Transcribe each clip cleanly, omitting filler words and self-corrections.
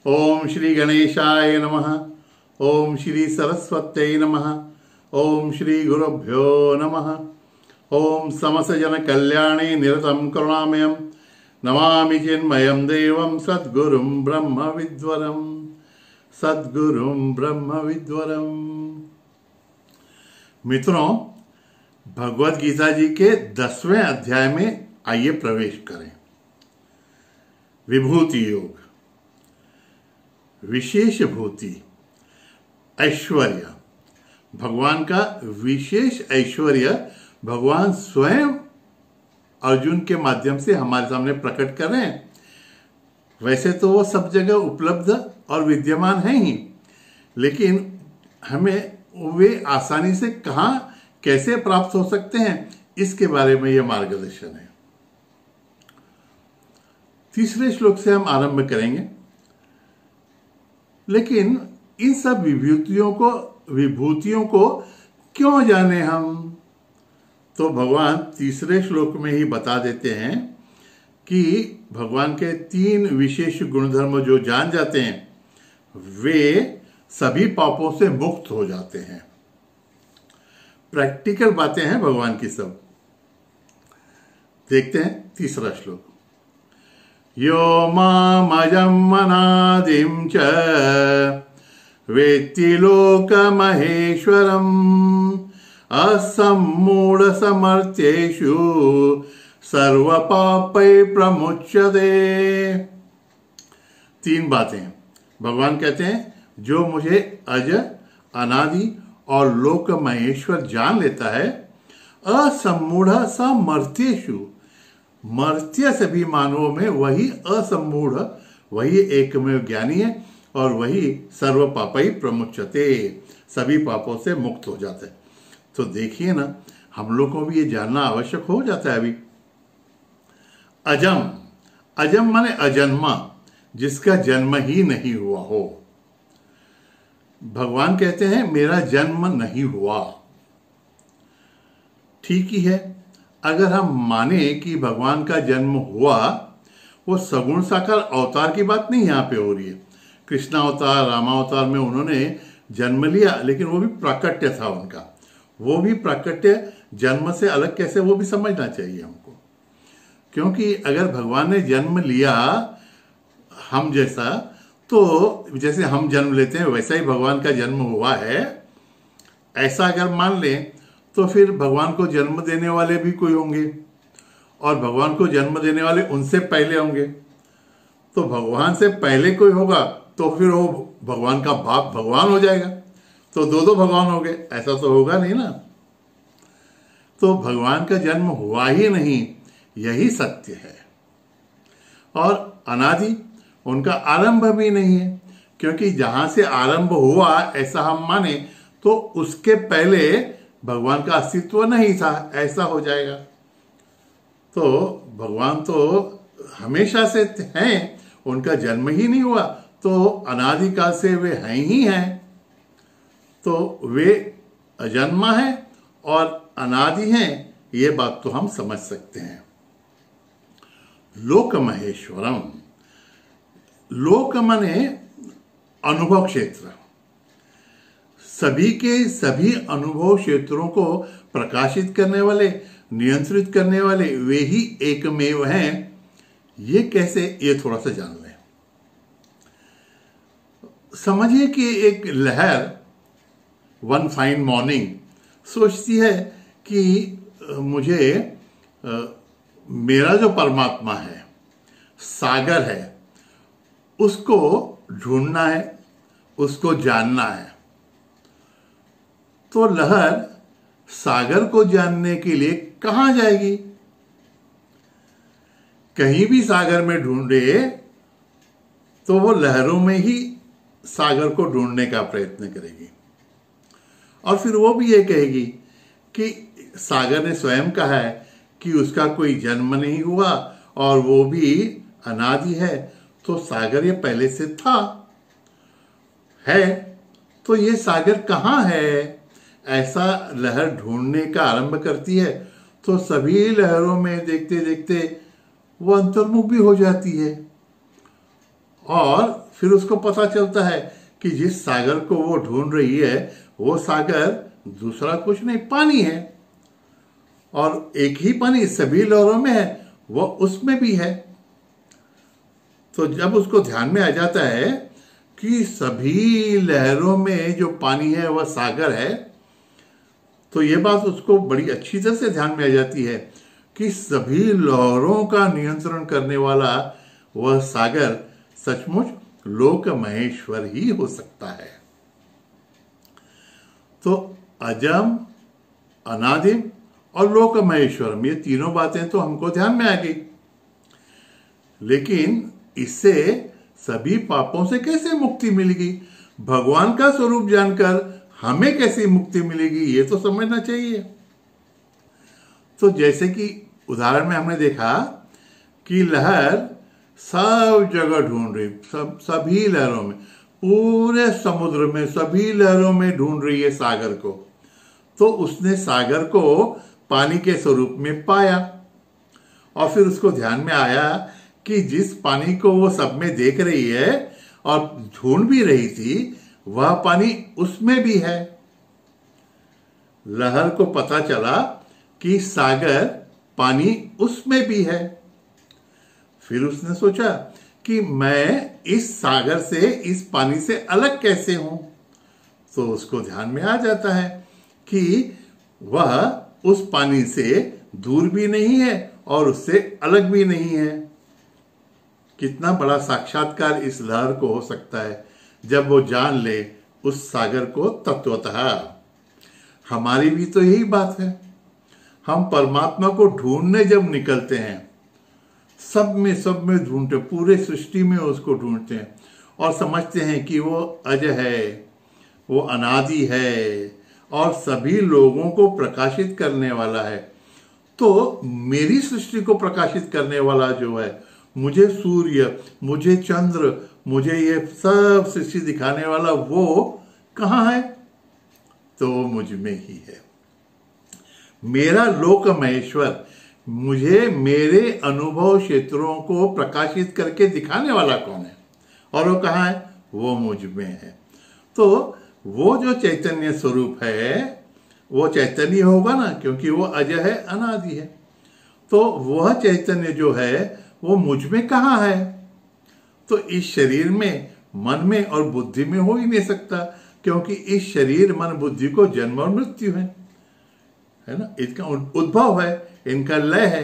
ओम श्री गणेशाय नमः। ओम श्री सरस्वत्यै नमः। ओम श्री गुरुभ्यो नमः। ओम समस्त जन कल्याणे निरतं करुणामयं नमामि चिन्मयं देवं सद्गुरुं ब्रह्म विद्वरं। सद्गुरुं ब्रह्म विद्वरम। मित्रों, भगवद गीता जी के 10वें अध्याय में आइए प्रवेश करें। विभूति योग, विशेष भूति, ऐश्वर्य। भगवान का विशेष ऐश्वर्य भगवान स्वयं अर्जुन के माध्यम से हमारे सामने प्रकट कर रहे हैं। वैसे तो वो सब जगह उपलब्ध और विद्यमान है ही, लेकिन हमें वे आसानी से कहां कैसे प्राप्त हो सकते हैं, इसके बारे में यह मार्गदर्शन है। तीसरे श्लोक से हम आरंभ करेंगे। लेकिन इन सब विभूतियों को क्यों जाने हम, तो भगवान तीसरे श्लोक में ही बता देते हैं कि भगवान के 3 विशेष गुणधर्म जो जान जाते हैं वे सभी पापों से मुक्त हो जाते हैं। प्रैक्टिकल बातें हैं भगवान की सब। देखते हैं तीसरा श्लोक। यो मामजम् अनादिं च वेत्ति लोकमहेश्वरम् असम्मूढ समर्थ्येषु सर्वपापै प्रमुच्यते। 3 बातें भगवान कहते हैं, जो मुझे अज, अनादि और लोक महेश्वर जान लेता है, असम्मूढ़ समर्थ्येषु, मर्त्य सभी मानवों में वही असम्मूढ़, वही एकमेव ज्ञानी है और वही सर्व पापई प्रमुच्यते, सभी पापों से मुक्त हो जाता है। तो देखिए ना, हम लोग को भी ये जानना आवश्यक हो जाता है। अभी अजम, अजम माने अजन्मा, जिसका जन्म ही नहीं हुआ हो। भगवान कहते हैं मेरा जन्म नहीं हुआ। ठीक ही है, अगर हम माने कि भगवान का जन्म हुआ, वो सगुण साकार अवतार की बात नहीं यहां पे हो रही है। कृष्ण अवतार, रामावतार में उन्होंने जन्म लिया, लेकिन वो भी प्राकट्य था उनका। वो भी प्राकट्य जन्म से अलग कैसे, वो भी समझना चाहिए हमको। क्योंकि अगर भगवान ने जन्म लिया हम जैसा, तो जैसे हम जन्म लेते हैं वैसा ही भगवान का जन्म हुआ है, ऐसा अगर मान लें तो फिर भगवान को जन्म देने वाले भी कोई होंगे और भगवान को जन्म देने वाले उनसे पहले होंगे। तो भगवान से पहले कोई होगा तो फिर वो भगवान का बाप भगवान हो जाएगा, तो 2 भगवान हो गए। ऐसा तो होगा नहीं ना। तो भगवान का जन्म हुआ ही नहीं, यही सत्य है। और अनादि, उनका आरंभ भी नहीं है, क्योंकि जहां से आरंभ हुआ ऐसा हम माने तो उसके पहले भगवान का अस्तित्व नहीं था, ऐसा हो जाएगा। तो भगवान तो हमेशा से हैं, उनका जन्म ही नहीं हुआ, तो अनादिकाल से वे हैं ही हैं। तो वे अजन्मा है और अनादि हैं, ये बात तो हम समझ सकते हैं। लोक महेश्वरम, लोक माने अनुभव क्षेत्र। सभी के सभी अनुभव क्षेत्रों को प्रकाशित करने वाले, नियंत्रित करने वाले वे ही एकमेव हैं। ये कैसे, ये थोड़ा सा जान लें। समझिए कि एक लहर वन फाइन मॉर्निंग सोचती है कि मुझे मेरा जो परमात्मा है, सागर है, उसको ढूंढना है, उसको जानना है। तो लहर सागर को जानने के लिए कहां जाएगी? कहीं भी सागर में ढूंढे तो वो लहरों में ही सागर को ढूंढने का प्रयत्न करेगी। और फिर वो भी ये कहेगी कि सागर ने स्वयं कहा है कि उसका कोई जन्म नहीं हुआ और वो भी अनादि है, तो सागर ये पहले से था है। तो ये सागर कहाँ है? ऐसा लहर ढूंढने का आरंभ करती है तो सभी लहरों में देखते देखते वो अंतर्मुख भी हो जाती है और फिर उसको पता चलता है कि जिस सागर को वो ढूंढ रही है वो सागर दूसरा कुछ नहीं, पानी है। और एक ही पानी सभी लहरों में है, वो उसमें भी है। तो जब उसको ध्यान में आ जाता है कि सभी लहरों में जो पानी है वह सागर है, तो ये बात उसको बड़ी अच्छी तरह से ध्यान में आ जाती है कि सभी लहरों का नियंत्रण करने वाला वह सागर सचमुच लोक महेश्वर ही हो सकता है। तो अजम, अनादिम और लोक महेश्वरम, ये तीनों बातें तो हमको ध्यान में आ गई, लेकिन इससे सभी पापों से कैसे मुक्ति मिलेगी? भगवान का स्वरूप जानकर हमें कैसी मुक्ति मिलेगी, ये तो समझना चाहिए। तो जैसे कि उदाहरण में हमने देखा कि लहर सब जगह ढूंढ रही, सभी लहरों में, पूरे समुद्र में सभी लहरों में ढूंढ रही है सागर को। तो उसने सागर को पानी के स्वरूप में पाया और फिर उसको ध्यान में आया कि जिस पानी को वो सब में देख रही है और ढूंढ भी रही थी, वह पानी उसमें भी है। लहर को पता चला कि सागर पानी उसमें भी है। फिर उसने सोचा कि मैं इस सागर से, इस पानी से अलग कैसे हूं? तो उसको ध्यान में आ जाता है कि वह उस पानी से दूर भी नहीं है और उससे अलग भी नहीं है। कितना बड़ा साक्षात्कार इस लहर को हो सकता है जब वो जान ले उस सागर को तत्वतः। हमारी भी तो यही बात है। हम परमात्मा को ढूंढने जब निकलते हैं, सब में ढूंढते, पूरे सृष्टि में उसको ढूंढते हैं और समझते हैं कि वो अज है, वो अनादि है और सभी लोगों को प्रकाशित करने वाला है। तो मेरी सृष्टि को प्रकाशित करने वाला जो है, मुझे सूर्य, मुझे चंद्र, मुझे ये सब सृष्टि दिखाने वाला वो कहाँ है? तो वो मुझ में ही है। मेरा लोक महेश्वर, मुझे मेरे अनुभव क्षेत्रों को प्रकाशित करके दिखाने वाला कौन है? और वो कहाँ है? वो मुझ में है। तो वो जो चैतन्य स्वरूप है वो चैतन्य होगा ना, क्योंकि वो अजय है, अनादि है। तो वह चैतन्य जो है वो मुझ में कहाँ है? तो इस शरीर में, मन में और बुद्धि में हो ही नहीं सकता, क्योंकि इस शरीर, मन, बुद्धि को जन्म और मृत्यु है ना, इसका उद्भव है, इनका लय है।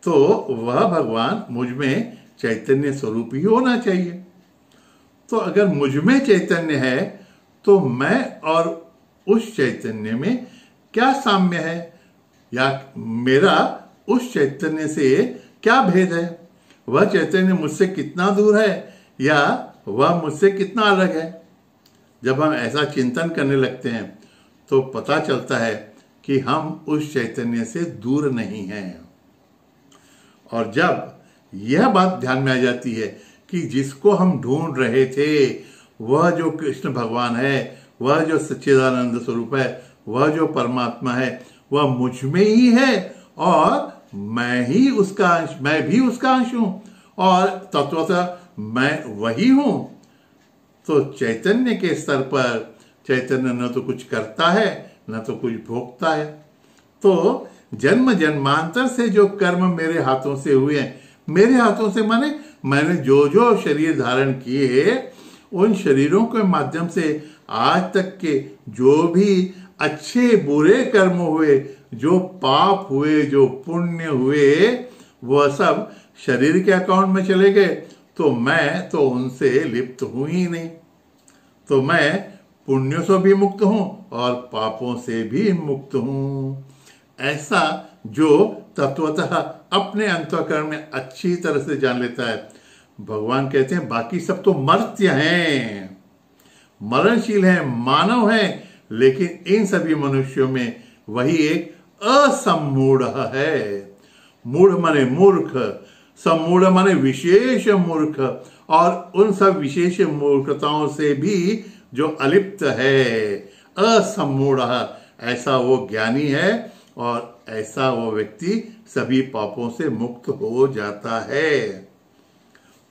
तो वह भगवान मुझ में चैतन्य स्वरूप ही होना चाहिए। तो अगर मुझ में चैतन्य है तो मैं और उस चैतन्य में क्या साम्य है, या मेरा उस चैतन्य से क्या भेद है? वह चैतन्य मुझसे कितना दूर है या वह मुझसे कितना अलग है? जब हम ऐसा चिंतन करने लगते हैं तो पता चलता है कि हम उस चैतन्य से दूर नहीं हैं। और जब यह बात ध्यान में आ जाती है कि जिसको हम ढूंढ रहे थे वह जो कृष्ण भगवान है, वह जो सच्चिदानंद स्वरूप है, वह जो परमात्मा है, वह मुझ में ही है और मैं ही उसका अंश, मैं भी उसका अंश हूं और तत्वतः मैं वही हूं। तो चैतन्य के स्तर पर चैतन्य न तो कुछ करता है न तो कुछ भोगता है। तो जन्म जन्मांतर से जो कर्म मेरे हाथों से हुए हैं, मेरे हाथों से माने मैंने जो जो शरीर धारण किए, उन शरीरों के माध्यम से आज तक के जो भी अच्छे बुरे कर्म हुए, जो पाप हुए, जो पुण्य हुए, वह सब शरीर के अकाउंट में चले गए। तो मैं तो उनसे लिप्त हूं ही नहीं। तो मैं पुण्यों से भी मुक्त हूं और पापों से भी मुक्त हूं। ऐसा जो तत्वतः अपने अंतःकरण में अच्छी तरह से जान लेता है। भगवान कहते हैं बाकी सब तो मर्त्य हैं, मरणशील हैं, मानव हैं, लेकिन इन सभी मनुष्यों में वही एक असम्मूढ़ है। मूढ़ माने मूर्ख, सम्मूढ़ माने विशेष मूर्ख, और उन सब विशेष मूर्खताओं से भी जो अलिप्त है, असम्मूढ़, ऐसा वो ज्ञानी है और ऐसा वो व्यक्ति सभी पापों से मुक्त हो जाता है।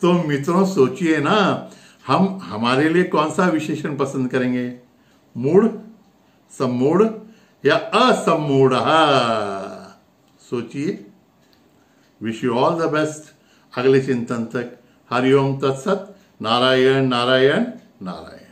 तो मित्रों सोचिए ना, हम हमारे लिए कौन सा विशेषण पसंद करेंगे? मूढ़, सम्मूढ़ या असम्मूढ़? सोचिए। Wish you all the best. अगले चिंतन तक हरिओम तत्सत। नारायण नारायण नारायण।